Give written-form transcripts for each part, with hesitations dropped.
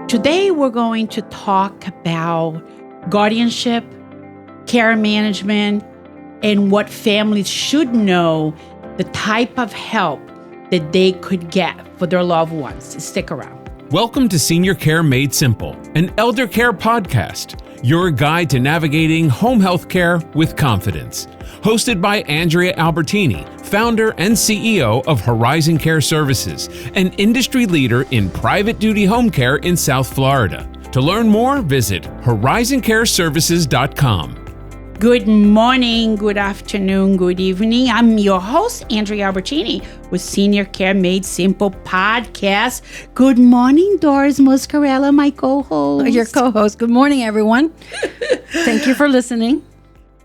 Today, we're going to talk about guardianship, care management, and what families should know, the type of help that they could get for their loved ones. Stick around. Welcome to Senior Care Made Simple, an elder care podcast, your guide to navigating home health care with confidence. Hosted by Andrea Albertini, founder and CEO of Horizon Care Services, an industry leader in private duty home care in South Florida. To learn more, visit horizoncareservices.com. Good morning, good afternoon, good evening. I'm your host, Andrea Albertini, with Senior Care Made Simple podcast. Good morning, Doris Muscarella, my co-host. Your co-host. Good morning, everyone. Thank you for listening.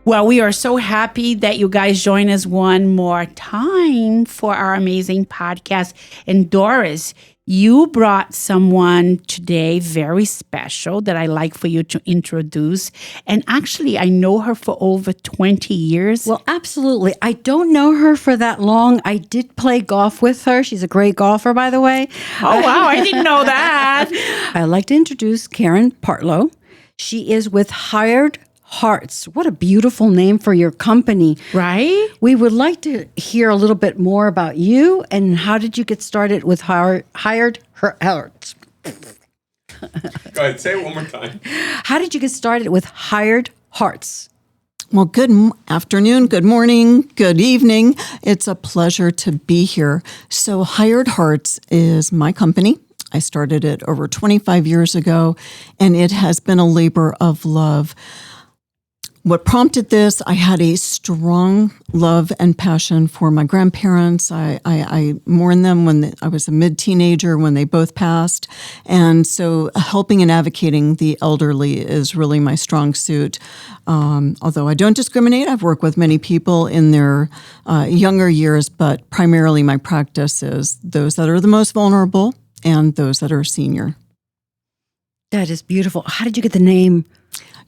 Well, we are so happy that you guys join us one more time for our amazing podcast. And Doris, you brought someone today very special that I like for you to introduce. And actually, I know her for over 20 years. Well, absolutely. I don't know her for that long. I did play golf with her. She's a great golfer, by the way. Oh, wow. I didn't know that. I'd like to introduce Karen Partelow. She is with Hired Hearts. What a beautiful name for your company. Right? We would like to hear a little bit more about you and how did you get started with Hired Hearts? Go ahead, say it one more time. How did you get started with Hired Hearts? Well, good afternoon, good morning, good evening. It's a pleasure to be here. So Hired Hearts is my company. I started it over 25 years ago, and it has been a labor of love. What prompted this, I had a strong love and passion for my grandparents. I mourned them when I was a mid-teenager when they both passed. And so helping and advocating the elderly is really my strong suit. Although I don't discriminate, I've worked with many people in their younger years, but primarily my practice is those that are the most vulnerable and those that are senior. That is beautiful. How did you get the name?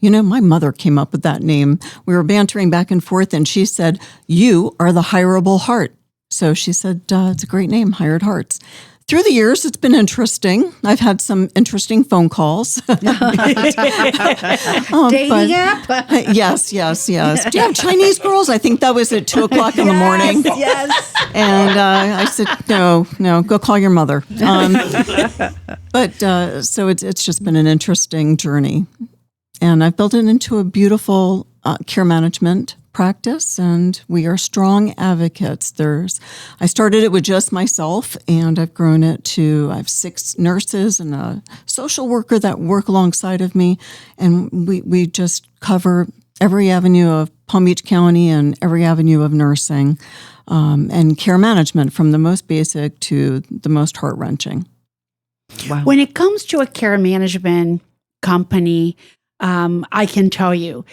You know, my mother came up with that name. We were bantering back and forth, and she said, "You are the hireable heart." So she said, it's a great name, Hired Hearts. Through the years, it's been interesting. I've had some interesting phone calls. Dating app? Yes. Do you have Chinese girls? I think that was at 2 o'clock in the morning. Yes. And I said, no, go call your mother. So it's just been an interesting journey. And I've built it into a beautiful care management practice, and we are strong advocates. I started it with just myself, and I've grown it to, I have 6 nurses and a social worker that work alongside of me, and we just cover every avenue of Palm Beach County and every avenue of nursing and care management, from the most basic to the most heart-wrenching. Wow. When it comes to a care management company, I can tell you,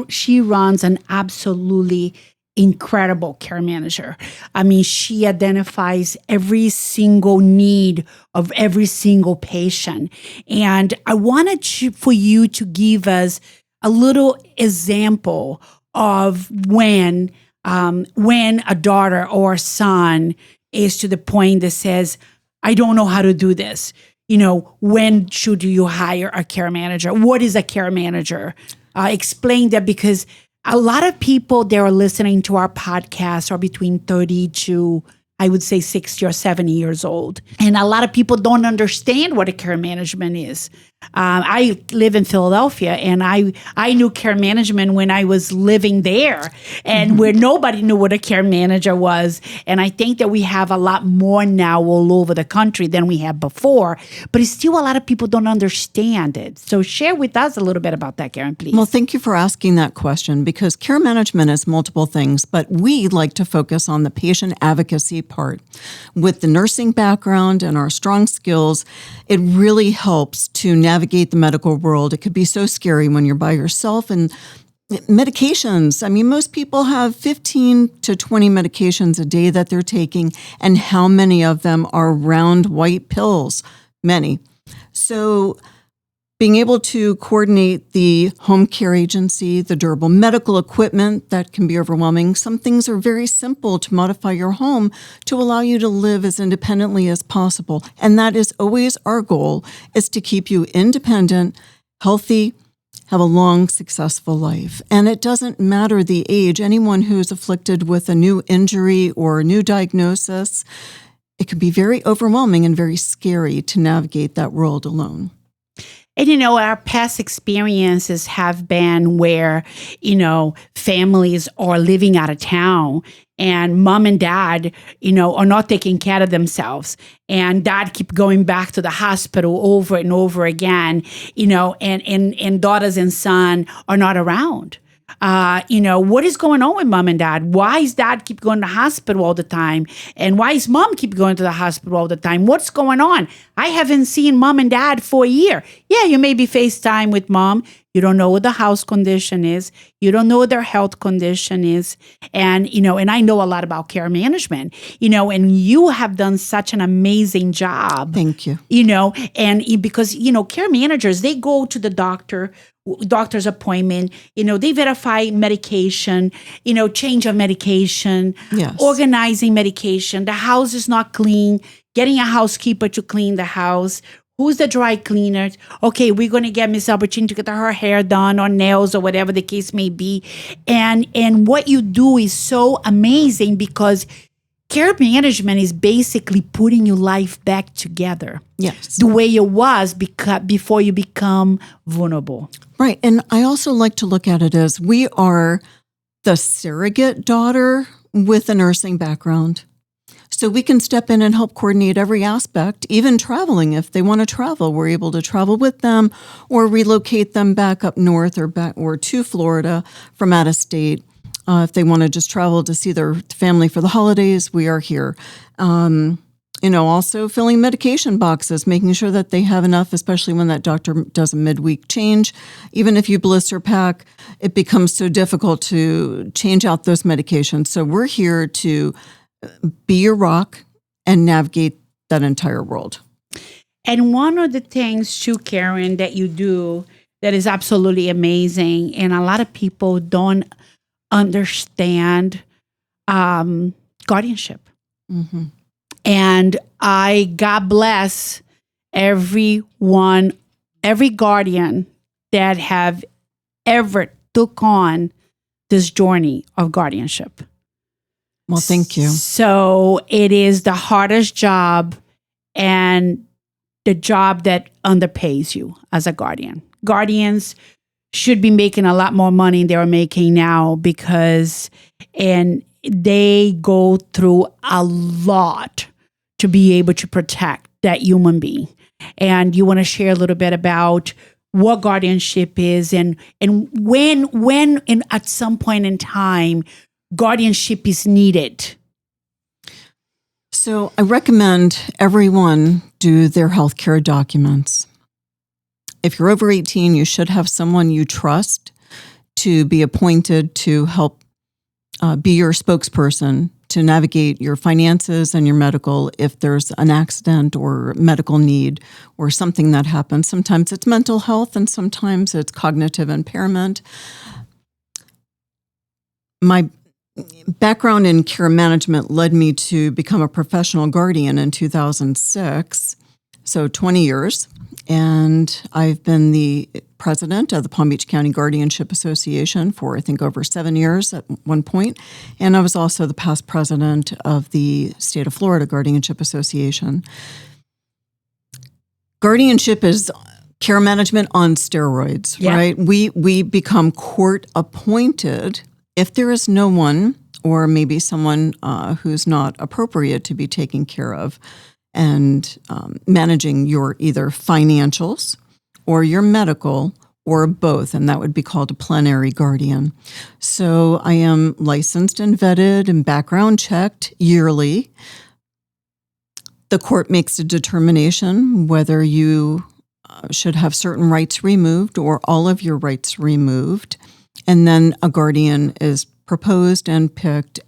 she runs an absolutely incredible care manager. I mean, she identifies every single need of every single patient. And I wanted for you to give us a little example of when a daughter or son is to the point that says, I don't know how to do this. You know, when should you hire a care manager? What is a care manager? Explain that, because a lot of people that are listening to our podcast are between 30 to, I would say, 60 or 70 years old. And a lot of people don't understand what a care management is. I live in Philadelphia, and I knew care management when I was living there, and where nobody knew what a care manager was. And I think that we have a lot more now all over the country than we had before, but it's still a lot of people don't understand it. So share with us a little bit about that, Karen, please. Well, thank you for asking that question, because care management is multiple things, but we like to focus on the patient advocacy part. With the nursing background and our strong skills, it really helps to navigate the medical world. It could be so scary when you're by yourself. And medications, I mean, most people have 15 to 20 medications a day that they're taking, and how many of them are round white pills? Many. So being able to coordinate the home care agency, the durable medical equipment, that can be overwhelming. Some things are very simple to modify your home to allow you to live as independently as possible. And that is always our goal, is to keep you independent, healthy, have a long, successful life. And it doesn't matter the age. Anyone who's afflicted with a new injury or a new diagnosis, it can be very overwhelming and very scary to navigate that world alone. And, our past experiences have been where, families are living out of town and mom and dad, are not taking care of themselves. And dad keep going back to the hospital over and over again, and daughters and son are not around. What is going on with mom and dad? Why is dad keep going to the hospital all the time? And why is mom keep going to the hospital all the time? What's going on? I haven't seen mom and dad for a year. Yeah, you may be FaceTime with mom. You don't know what the house condition is. You don't know what their health condition is. And, and I know a lot about care management, and you have done such an amazing job. Thank you. And because, care managers, they go to the doctor's appointment, they verify medication, change of medication, yes, organizing medication. The house is not clean, getting a housekeeper to clean the house. Who's the dry cleaner? Okay, we're going to get Miss Albertine to get her hair done or nails or whatever the case may be. And what you do is so amazing because care management is basically putting your life back together. Yes. The way it was before you become vulnerable. Right. And I also like to look at it as we are the surrogate daughter with a nursing background. So we can step in and help coordinate every aspect, even traveling. If they want to travel, we're able to travel with them or relocate them back up north or to Florida from out of state. If they want to just travel to see their family for the holidays, we are here. Also filling medication boxes, making sure that they have enough, especially when that doctor does a midweek change. Even if you blister pack, it becomes so difficult to change out those medications. So we're here to be your rock and navigate that entire world. And one of the things too, Karen, that you do that is absolutely amazing, and a lot of people don't understand guardianship. Mm-hmm. And God bless every guardian that have ever took on this journey of guardianship. Well, thank you. So it is the hardest job and the job that underpays you as a guardian. Guardians should be making a lot more money than they're making now because they go through a lot to be able to protect that human being. And you want to share a little bit about what guardianship is and when at some point in time guardianship is needed. So I recommend everyone do their healthcare documents. If you're over 18, you should have someone you trust to be appointed to help be your spokesperson to navigate your finances and your medical if there's an accident or medical need or something that happens. Sometimes it's mental health and sometimes it's cognitive impairment. My background in care management led me to become a professional guardian in 2006, so 20 years. And I've been the president of the Palm Beach County Guardianship Association for, I think, over 7 years at one point. And I was also the past president of the State of Florida Guardianship Association. Guardianship is care management on steroids, right? We become court appointed if there is no one or maybe someone who's not appropriate to be taken care of and managing your either financials or your medical or both, and that would be called a plenary guardian. So I am licensed and vetted and background checked yearly. The court makes a determination whether you should have certain rights removed or all of your rights removed. And then a guardian is proposed and picked.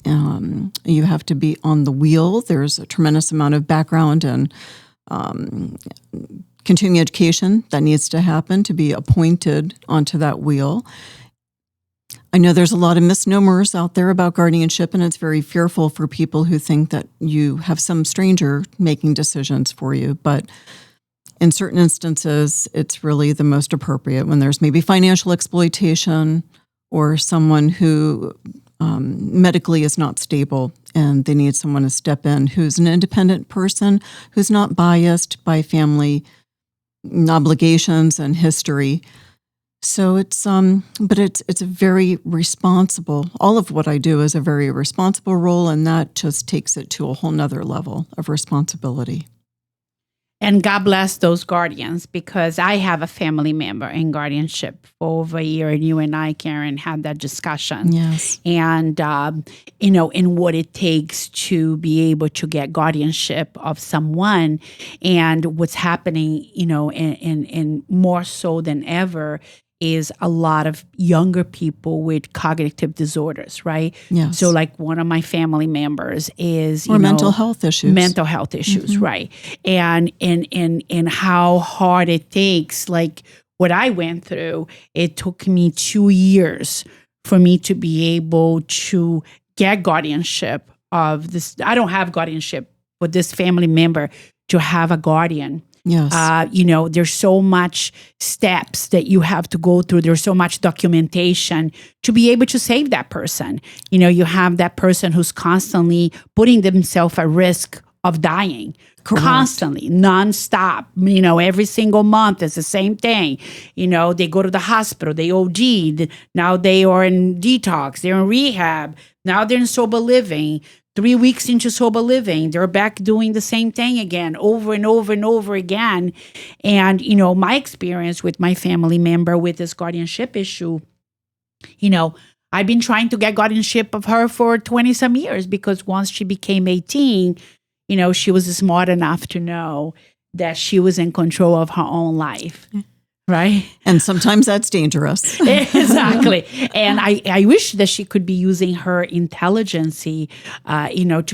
You have to be on the wheel. There's a tremendous amount of background and continuing education that needs to happen to be appointed onto that wheel. I know there's a lot of misnomers out there about guardianship, and it's very fearful for people who think that you have some stranger making decisions for you. But in certain instances, it's really the most appropriate when there's maybe financial exploitation or someone who medically is not stable and they need someone to step in who's an independent person, who's not biased by family obligations and history. So it's a very responsible, all of what I do is a very responsible role, and that just takes it to a whole nother level of responsibility. And God bless those guardians, because I have a family member in guardianship for over a year, and you and I, Karen, had that discussion. Yes. And, in what it takes to be able to get guardianship of someone, and what's happening, and more so than ever, is a lot of younger people with cognitive disorders, right? Yes. So like one of my family members is, mental health issues. Mental health issues, right? And how hard it takes, like what I went through, it took me 2 years for me to be able to get guardianship of this. I don't have guardianship, but this family member to have a guardian. Yes. There's so much steps that you have to go through. There's so much documentation to be able to save that person. You have that person who's constantly putting themselves at risk of dying. Correct. Constantly, nonstop. Every single month it's the same thing. They go to the hospital, they OD, now they are in detox, they're in rehab, now they're in sober living. 3 weeks into sober living, they're back doing the same thing again, over and over and over again. And, my experience with my family member with this guardianship issue, I've been trying to get guardianship of her for 20 some years, because once she became 18, she was smart enough to know that she was in control of her own life. Right. And sometimes that's dangerous. Exactly. And I wish that she could be using her intelligence, to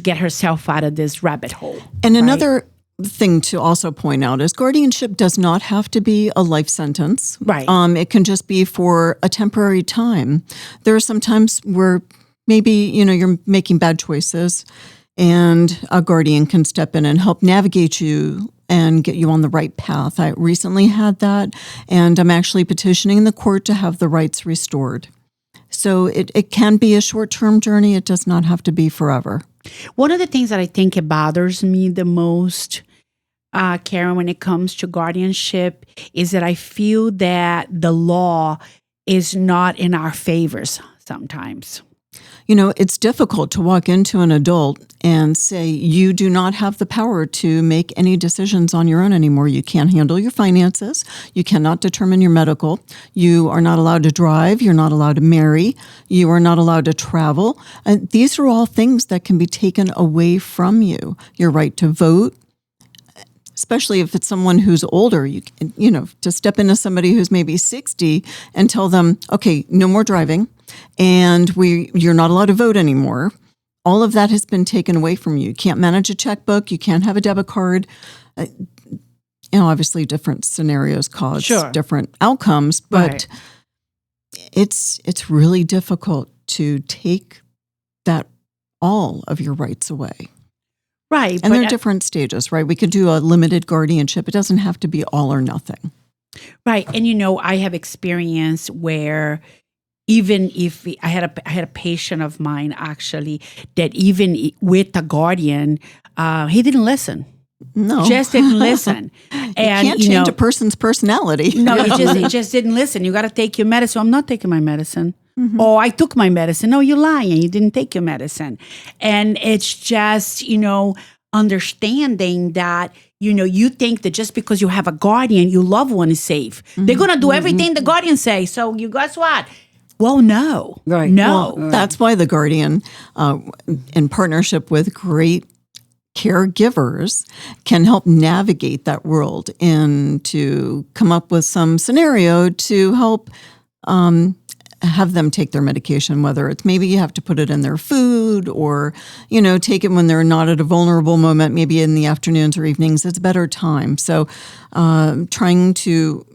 get herself out of this rabbit hole. And another thing to also point out is guardianship does not have to be a life sentence. Right. It can just be for a temporary time. There are some times where maybe, you're making bad choices, and a guardian can step in and help navigate you and get you on the right path. I recently had that, and I'm actually petitioning the court to have the rights restored. So it can be a short-term journey. It does not have to be forever. One of the things that I think it bothers me the most, Karen, when it comes to guardianship, is that I feel that the law is not in our favors sometimes. It's difficult to walk into an adult and say, you do not have the power to make any decisions on your own anymore. You can't handle your finances. You cannot determine your medical. You are not allowed to drive. You're not allowed to marry. You are not allowed to travel. And these are all things that can be taken away from you. Your right to vote, especially if it's someone who's older, to step into somebody who's maybe 60 and tell them, okay, no more driving, and you're not allowed to vote anymore. All of that has been taken away from you. You can't manage a checkbook. You can't have a debit card. Obviously different scenarios cause different outcomes, but it's really difficult to take that all of your rights away. Right. And there are different stages, right? We could do a limited guardianship. It doesn't have to be all or nothing. Right. And, I have experience where even if I had a patient of mine, actually, that even with the guardian, he didn't listen. No. Just didn't listen. And, you can't change a person's personality. No, he just didn't listen. You got to take your medicine. I'm not taking my medicine. Mm-hmm. Oh, I took my medicine. No, you're lying. You didn't take your medicine. And it's just, understanding that, you think that just because you have a guardian, your loved one is safe. Mm-hmm. They're going to do everything the guardian says. So you guess what? Well, no. Right. No. Well, that's why the guardian, in partnership with great caregivers, can help navigate that world and to come up with some scenario to help have them take their medication, whether it's maybe you have to put it in their food or, take it when they're not at a vulnerable moment, maybe in the afternoons or evenings. It's a better time. So trying to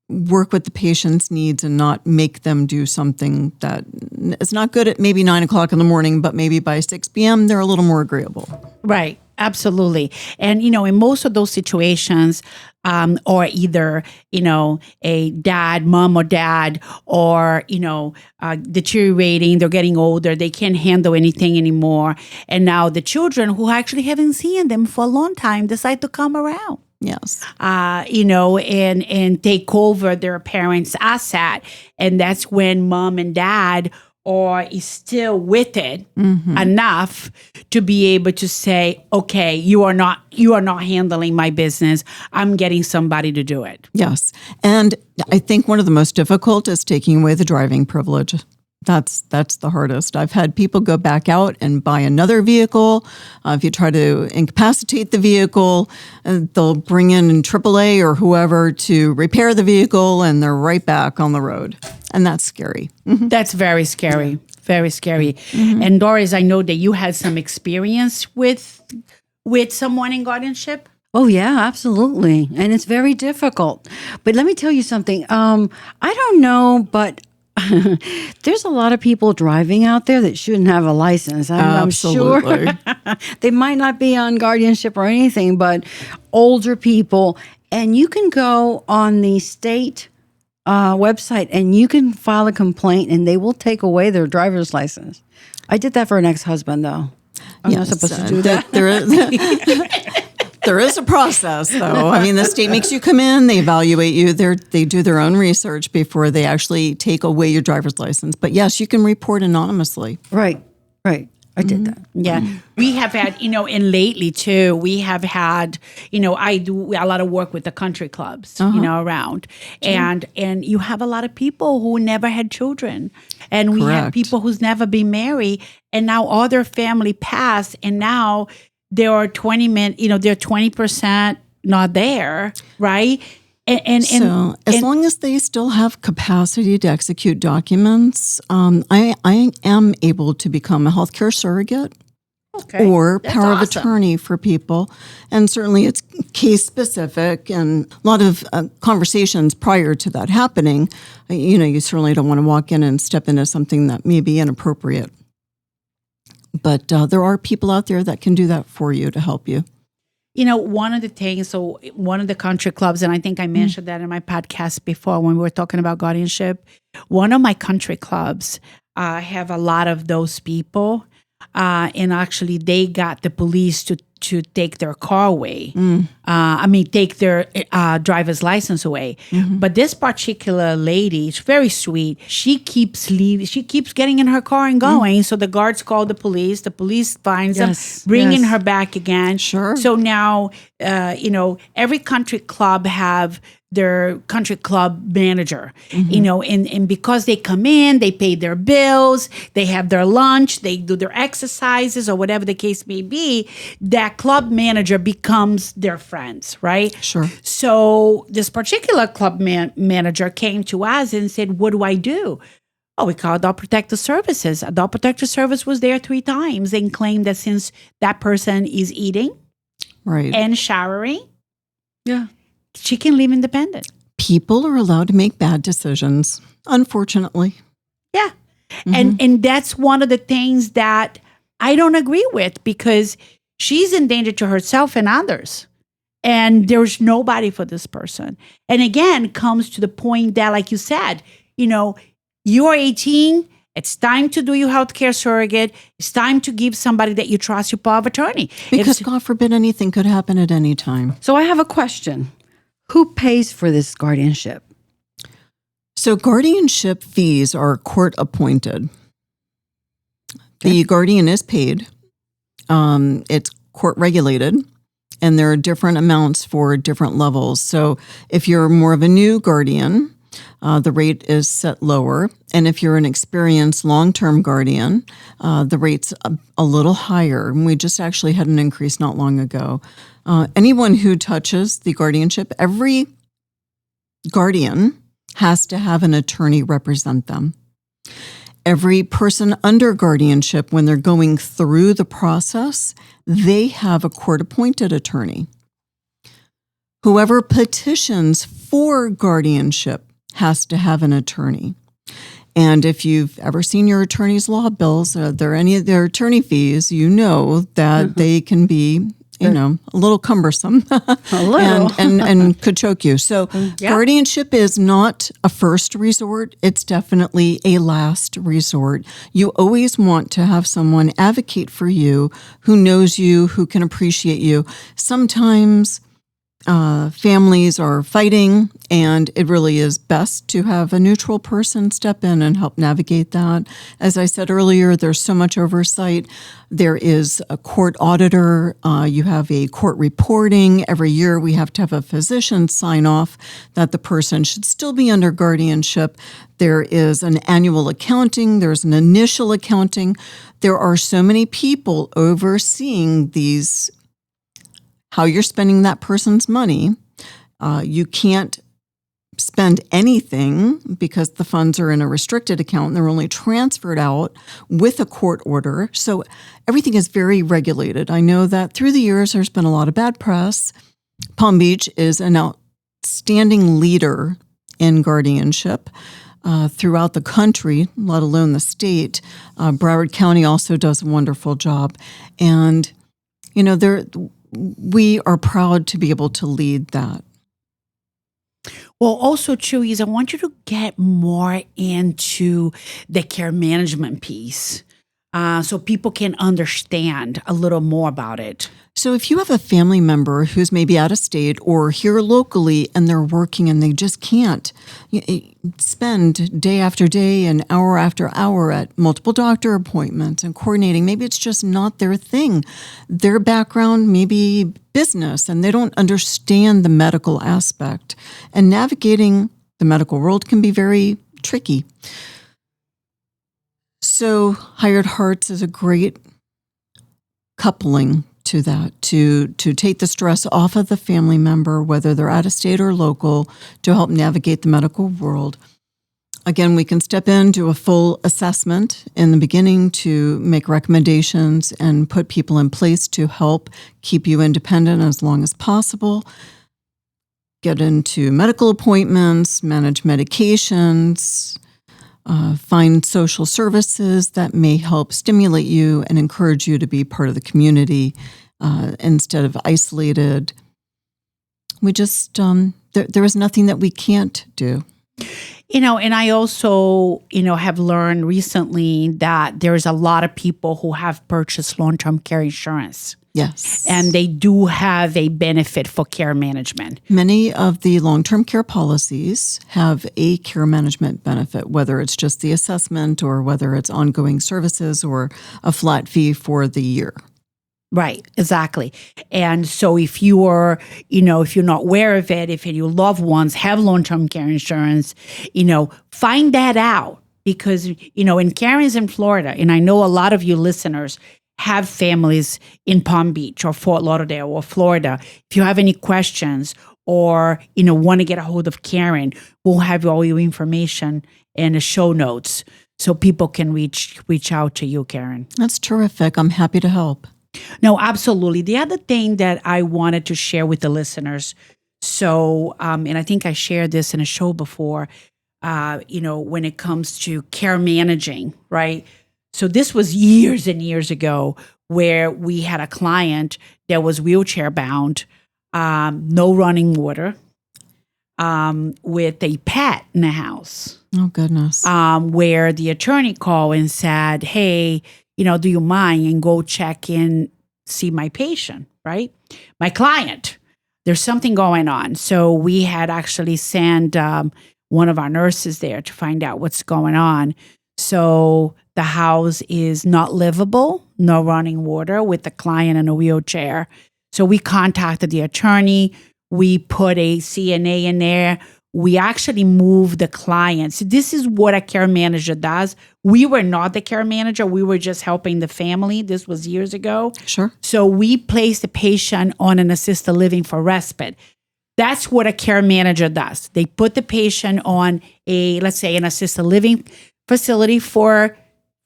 work with the patient's needs and not make them do something that is not good at maybe 9 o'clock in the morning, but maybe by 6 p.m. they're a little more agreeable. Right. Absolutely. And, in most of those situations, or either, a mom or dad, or, deteriorating, they're getting older, they can't handle anything anymore. And now the children who actually haven't seen them for a long time decide to come around. Yes. And take over their parents' asset. And that's when mom and dad is still with it enough to be able to say, okay, you are not handling my business. I'm getting somebody to do it. Yes. And I think one of the most difficult is taking away the driving privilege. That's the hardest. I've had people go back out and buy another vehicle. If you try to incapacitate the vehicle, they'll bring in AAA or whoever to repair the vehicle, and they're right back on the road. And that's scary. Mm-hmm. That's very scary. Very scary. Mm-hmm. And Doris, I know that you had some experience with someone in guardianship. Oh, yeah, absolutely. And it's very difficult. But let me tell you something. I don't know, but there's a lot of people driving out there that shouldn't have a license. I'm sure they might not be on guardianship or anything, but older people. And you can go on the state website and you can file a complaint and they will take away their driver's license. I did that for an ex-husband, though. I'm not supposed to do that. There is a process, though. I mean, the state makes you come in, they evaluate you, they do their own research before they actually take away your driver's license. But yes, you can report anonymously. Right. I did that. Yeah. We have had, and lately too, we have had, I do a lot of work with the country clubs, around. Sure. And you have a lot of people who never had children. And we have people who's never been married. And now all their family passed. And now there are 20% not there, right? So as long as they still have capacity to execute documents, I am able to become a healthcare surrogate or power of attorney for people. And certainly it's case specific and a lot of conversations prior to that happening. You certainly don't want to walk in and step into something that may be inappropriate. But there are people out there that can do that for you to help you. One of the things, so one of the country clubs, and I think I mentioned that in my podcast before when we were talking about guardianship, one of my country clubs have a lot of those people. And actually they got the police to take their car away. Take their driver's license away. Mm-hmm. But this particular lady, she's very sweet. She keeps getting in her car and going. So the guards call the police. The police finds them, bringing her back again. Sure. So now, every country club have their country club manager, and because they come in, they pay their bills, they have their lunch, they do their exercises or whatever the case may be, that club manager becomes their friends, right? Sure. So this particular club manager came to us and said, what do I do? Oh, we call Adult Protective Services. Adult Protective Service was there 3 times and claimed that since that person is eating and showering, she can live independent. People are allowed to make bad decisions, unfortunately. Yeah. Mm-hmm. And that's one of the things that I don't agree with, because she's in danger to herself and others. And there's nobody for this person. And again, comes to the point that, like you said, you're 18, it's time to do your healthcare surrogate. It's time to give somebody that you trust your power of attorney. Because God forbid anything could happen at any time. So I have a question. Who pays for this guardianship? So guardianship fees are court appointed. Okay. The guardian is paid. It's court regulated, and there are different amounts for different levels. So if you're more of a new guardian, the rate is set lower. And if you're an experienced long-term guardian, the rate's a little higher. And we just actually had an increase not long ago. Anyone who touches the guardianship, every guardian has to have an attorney represent them. Every person under guardianship, when they're going through the process, they have a court-appointed attorney. Whoever petitions for guardianship has to have an attorney. And if you've ever seen your attorney's law bills, are there any of their attorney fees, you know that they can be, a little cumbersome and could choke you. So guardianship is not a first resort. It's definitely a last resort. You always want to have someone advocate for you who knows you, who can appreciate you. Sometimes families are fighting, and it really is best to have a neutral person step in and help navigate that. As I said earlier, there's so much oversight. There is a court auditor. You have a court reporting. Every year we have to have a physician sign off that the person should still be under guardianship. There is an annual accounting. There's an initial accounting. There are so many people overseeing these, how you're spending that person's money. You can't spend anything because the funds are in a restricted account and they're only transferred out with a court order. So everything is very regulated. I know that through the years there's been a lot of bad press. Palm Beach is an outstanding leader in guardianship throughout the country, let alone the state. Broward County also does a wonderful job. And, we are proud to be able to lead that. Well, also, Chewy's, I want you to get more into the care management piece so people can understand a little more about it. So if you have a family member who's maybe out of state or here locally and they're working and they just can't spend day after day and hour after hour at multiple doctor appointments and coordinating, maybe it's just not their thing. Their background may be business and they don't understand the medical aspect. And navigating the medical world can be very tricky. So Hired Hearts is a great coupling to that, to take the stress off of the family member, whether they're out of state or local, to help navigate the medical world. Again, we can step in, do a full assessment in the beginning to make recommendations and put people in place to help keep you independent as long as possible. Get into medical appointments, manage medications, find social services that may help stimulate you and encourage you to be part of the community instead of isolated. We just, there is nothing that we can't do. And I also, have learned recently that there's a lot of people who have purchased long-term care insurance. Yes. And they do have a benefit for care management. Many of the long-term care policies have a care management benefit, whether it's just the assessment or whether it's ongoing services or a flat fee for the year. Right, exactly. And so if you are, if you're not aware of it, if your loved ones have long-term care insurance, find that out because, and Karen's in Florida, and I know a lot of you listeners have families in Palm Beach or Fort Lauderdale or Florida. If you have any questions or, want to get a hold of Karen, we'll have all your information in the show notes so people can reach out to you, Karen. That's terrific. I'm happy to help. No, absolutely. The other thing that I wanted to share with the listeners, so, and I think I shared this in a show before, when it comes to care managing, right? So this was years and years ago where we had a client that was wheelchair bound, no running water, with a pet in the house. Oh, goodness. Where the attorney called and said, hey, do you mind and go check in, see my patient, right? My client. There's something going on. So we had actually sent one of our nurses there to find out what's going on. So the house is not livable, no running water with the client in a wheelchair. So we contacted the attorney. We put a CNA in there. We actually moved the client. So this is what a care manager does. We were not the care manager. We were just helping the family. This was years ago. Sure. So we placed the patient on an assisted living for respite. That's what a care manager does. They put the patient on let's say an assisted living facility for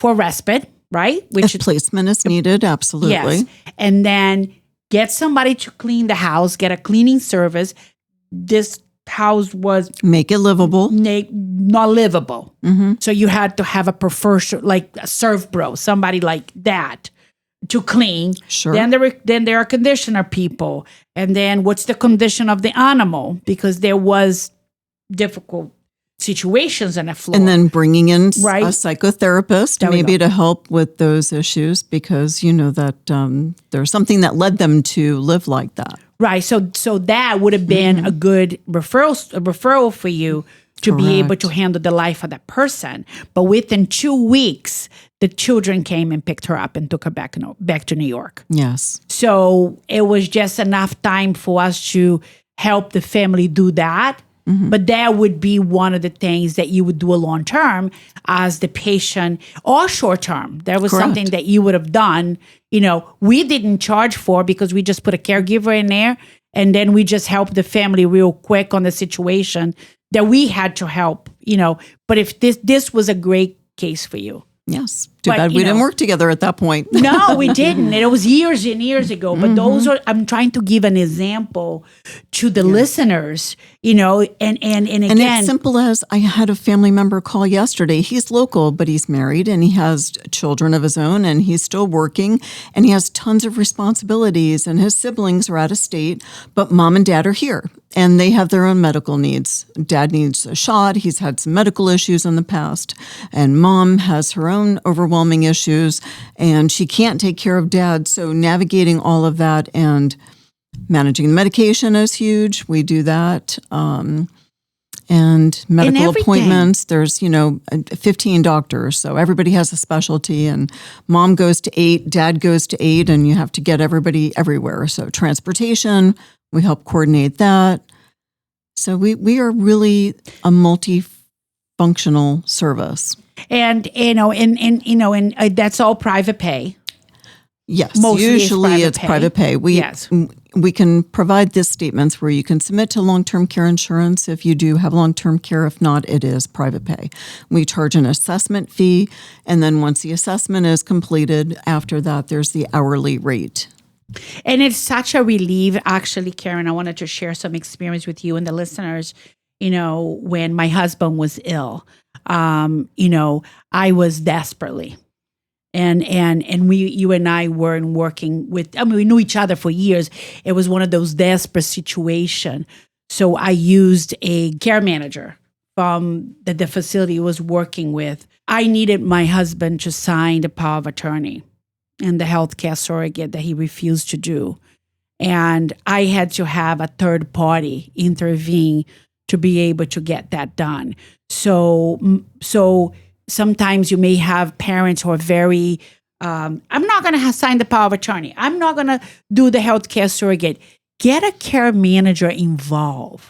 respite, right? If placement is needed, absolutely. Yes. And then get somebody to clean the house, get a cleaning service. This house was make it livable. Not livable. Mm-hmm. So you had to have a professional, like a serve bro, somebody like that to clean. Sure. Then there are conditioner people. And then what's the condition of the animal? Because there was difficult situations on the floor. And then bringing in a psychotherapist maybe to help with those issues because you know that there's something that led them to live like that. Right. So that would have been a good referral for you to be able to handle the life of that person. But within 2 weeks, the children came and picked her up and took her back to New York. Yes. So it was just enough time for us to help the family do that. Mm-hmm. But that would be one of the things that you would do a long term as the patient or short term. That was something that you would have done. You know, we didn't charge for because we just put a caregiver in there and then we just helped the family real quick on the situation that we had to help, you know. But if this was a great case for you. Yes. Too bad we didn't work together at that point. No, we didn't. It was years and years ago. But those are, I'm trying to give an example to the listeners, you know, and again. And it's simple as I had a family member call yesterday. He's local, but he's married and he has children of his own and he's still working and he has tons of responsibilities and his siblings are out of state, but mom and dad are here and they have their own medical needs. Dad needs a shot. He's had some medical issues in the past and mom has her own overwhelming issues and she can't take care of dad. So navigating all of that and managing the medication is huge. We do that. And medical appointments. There's, 15 doctors. So everybody has a specialty and mom goes to 8, dad goes to 8, and you have to get everybody everywhere. So transportation, we help coordinate that. So we are really a multifunctional service. And that's all private pay. Yes, Mostly usually it's private pay. We can provide these statements where you can submit to long-term care insurance if you do have long-term care. If not, it is private pay. We charge an assessment fee, and then once the assessment is completed, after that, there's the hourly rate. And it's such a relief, actually, Karen. I wanted to share some experience with you and the listeners. When my husband was ill, I was desperately. And you and I weren't working with, we knew each other for years. It was one of those desperate situations. So I used a care manager from that the facility was working with. I needed my husband to sign the power of attorney and the healthcare surrogate that he refused to do. And I had to have a third party intervene to be able to get that done. So sometimes you may have parents who are very, I'm not going to sign the power of attorney. I'm not going to do the healthcare surrogate. Get a care manager involved.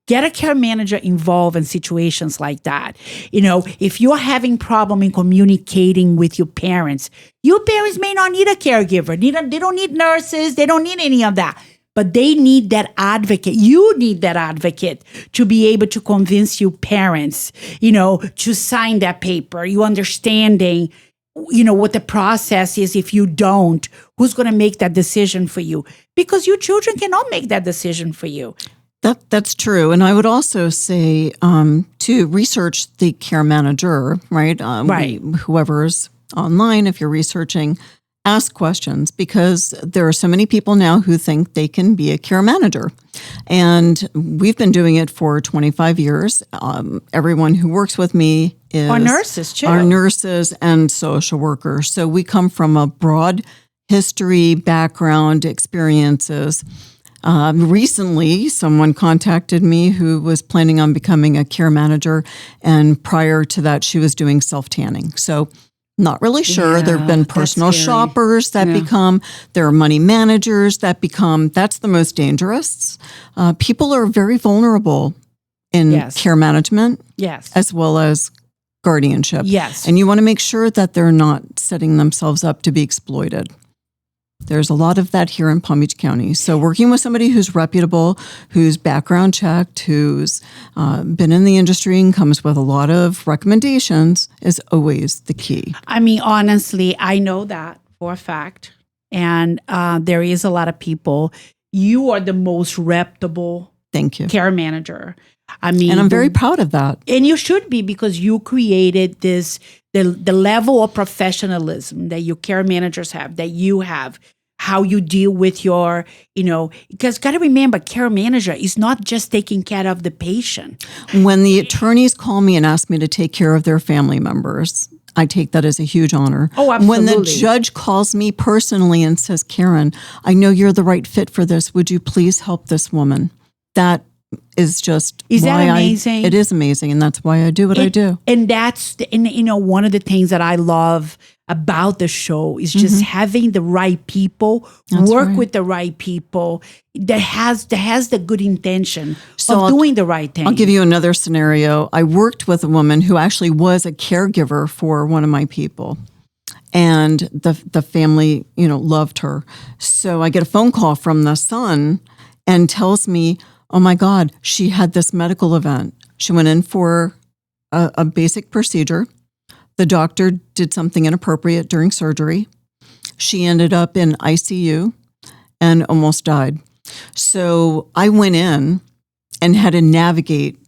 Get a care manager involved in situations like that. If you're having problem in communicating with your parents may not need a caregiver. They don't need nurses. They don't need any of that. But they need that advocate. You need that advocate to be able to convince your parents, to sign that paper. You understanding, what the process is. If you don't, who's going to make that decision for you? Because your children cannot make that decision for you. That's true. And I would also say to research the care manager, right? Right. Whoever's online, if you're researching, ask questions because there are so many people now who think they can be a care manager. And we've been doing it for 25 years. Everyone who works with me is our nurses too. Our nurses and social workers. So we come from a broad history, background, experiences. Recently, someone contacted me who was planning on becoming a care manager. And prior to that, she was doing self-tanning. So not really sure. There have been personal shoppers that there are money managers that that's the most dangerous. People are very vulnerable in care management as well as guardianship. Yes. And you want to make sure that they're not setting themselves up to be exploited. There's a lot of that here in Palm Beach County. So working with somebody who's reputable, who's background checked, who's been in the industry and comes with a lot of recommendations is always the key. I mean, honestly, I know that for a fact. And there is a lot of people. You are the most reputable Thank you. care manager. I mean, and I'm very proud of that. And you should be, because you created this, the level of professionalism that your care managers have, that you have, how you deal with your, because got to remember, care manager is not just taking care of the patient. When the attorneys call me and ask me to take care of their family members, I take that as a huge honor. Oh, absolutely. When the judge calls me personally and says, Karen, I know you're the right fit for this. Would you please help this woman? That is just is that amazing? It is amazing, and that's why I do what I do. And that's one of the things that I love about the show is just having the right people, work with the right people that has the good intention of doing the right thing. I'll give you another scenario. I worked with a woman who actually was a caregiver for one of my people. And the family, loved her. So I get a phone call from the son and tells me, oh my God, she had this medical event. She went in for a basic procedure. The doctor did something inappropriate during surgery. She ended up in ICU and almost died. So I went in and had to navigate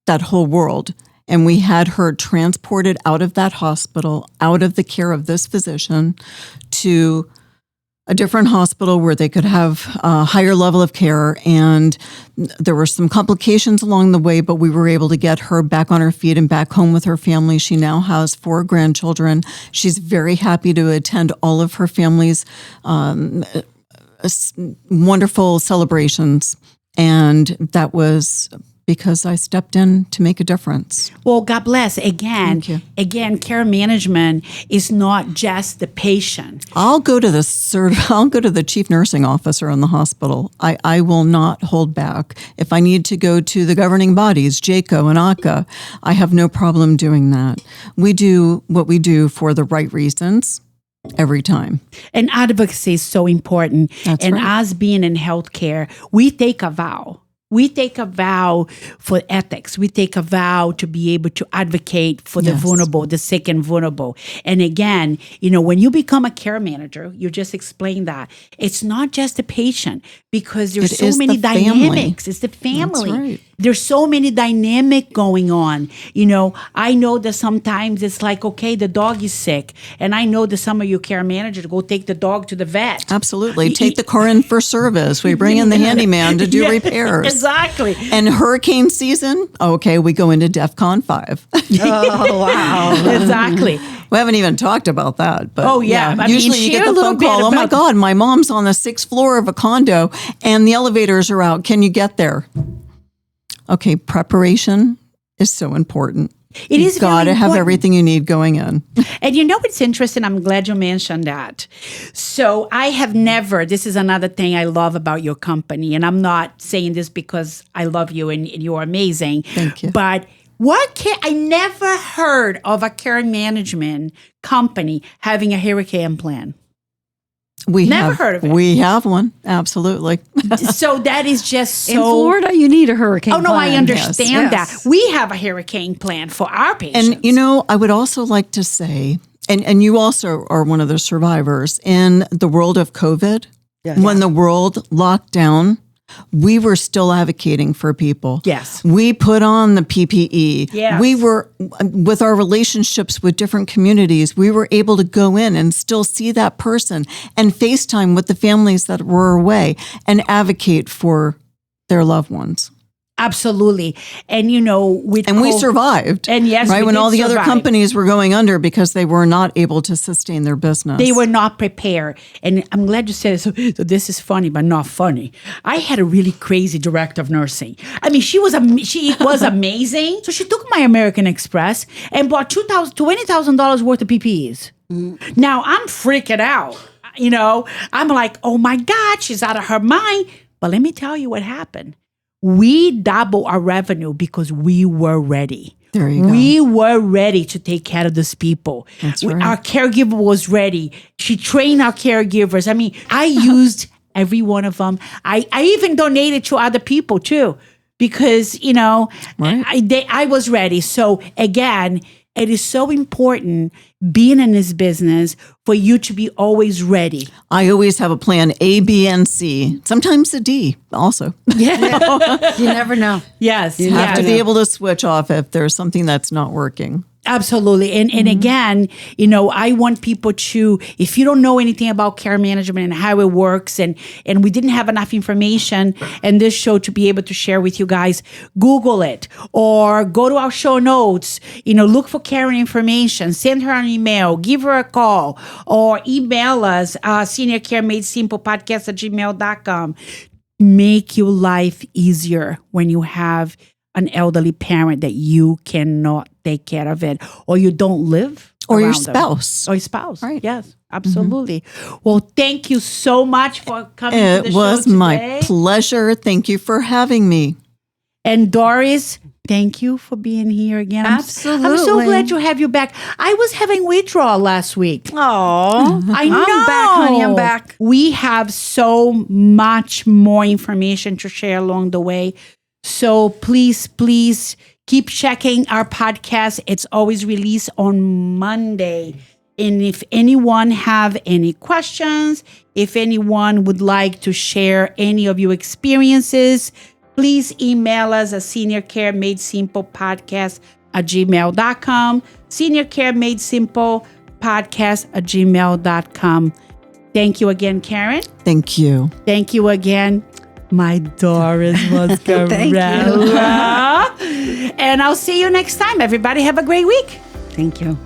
that whole world. And we had her transported out of that hospital, out of the care of this physician, to a different hospital where they could have a higher level of care. And there were some complications along the way, but we were able to get her back on her feet and back home with her family. She now has 4 grandchildren. She's very happy to attend all of her family's wonderful celebrations. And that was because I stepped in to make a difference. Well, God bless. Again, care management is not just the patient. I'll go to the chief nursing officer in the hospital. I will not hold back. If I need to go to the governing bodies, JACO and ACA, I have no problem doing that. We do what we do for the right reasons every time. And advocacy is so important. That's and right. Us being in healthcare, we take a vow. We take a vow for ethics. We take a vow to be able to advocate for the vulnerable, the sick and vulnerable. And again, when you become a care manager, you just explained that. It's not just the patient, because there's so many dynamics. It's the family. That's right. There's so many dynamic going on. I know that sometimes it's like, okay, the dog is sick. And I know that some of you care managers go take the dog to the vet. Absolutely. Take the car in for service. We bring in the handyman to do repairs. Exactly. And hurricane season, okay, we go into DEFCON 5. Oh, wow. Exactly. We haven't even talked about that. But usually you get the phone call, oh my God, my mom's on the 6th floor of a condo and the elevators are out. Can you get there? Okay, preparation is so important. You've got to have everything you need going in. And it's interesting. I'm glad you mentioned that. So I have never, this is another thing I love about your company. And I'm not saying this because I love you and you're amazing. Thank you. But I never heard of a care management company having a hurricane plan. We never heard of it. We have one. Absolutely. So that is just so. In Florida, you need a hurricane plan. Oh, no, I understand Yes. that. We have a hurricane plan for our patients. And, I would also like to say, and you also are one of the survivors, in the world of COVID, when the world locked down, we were still advocating for people. Yes. We put on the PPE. Yes. We were, with our relationships with different communities, we were able to go in and still see that person and FaceTime with the families that were away and advocate for their loved ones. Absolutely. And, we survived. And yes, right? When all the survive. other companies were going under because they were not able to sustain their business. They were not prepared. And I'm glad you said it. So this is funny, but not funny. I had a really crazy director of nursing. I mean, she was amazing. So she took my American Express and bought $20,000 worth of PPEs. Now I'm freaking out. I'm like, oh my God, she's out of her mind. But let me tell you what happened. We doubled our revenue because we were ready. There you go. We were ready to take care of these people. That's right. Our caregiver was ready. She trained our caregivers. I mean, I used every one of them. I even donated to other people too, because, Right. I was ready. So again, it is so important being in this business for you to be always ready. I always have a plan A, B, and C. Sometimes a D also. You never know. Yes. You have to be able to switch off if there's something that's not working. Absolutely. And again, I want people to, if you don't know anything about care management and how it works, and we didn't have enough information in this show to be able to share with you guys, Google it or go to our show notes, look for Karen information, send her an email, give her a call, or email us, Senior Care Made Simple podcast @gmail.com. Make your life easier when you have an elderly parent that you cannot take care of it, or you don't live Or your around them. spouse. Or your spouse. Right. Yes, absolutely. Well, thank you so much for coming to the It show was today. my pleasure. Thank you for having me. And Doris, thank you for being here again. I'm so Absolutely. glad to have you back. I was having withdrawal last week. Oh, I know. I'm back, honey. I'm back. We have so much more information to share along the way. So please keep checking our podcast. It's always released on Monday. And if anyone have any questions, if anyone would like to share any of your experiences, please email us at seniorcaremadesimplepodcast@gmail.com. seniorcaremadesimplepodcast@gmail.com. Thank you again, Karen. Thank you. Thank you again, my Doris Muscarella. Thank And I'll see you next time. Everybody have a great week. Thank you.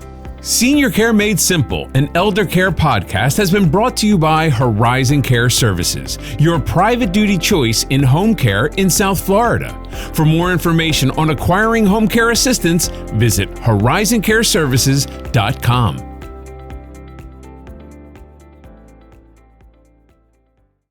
Senior Care Made Simple, an elder care podcast, has been brought to you by Horizon Care Services, your private duty choice in home care in South Florida. For more information on acquiring home care assistance, visit horizoncareservices.com.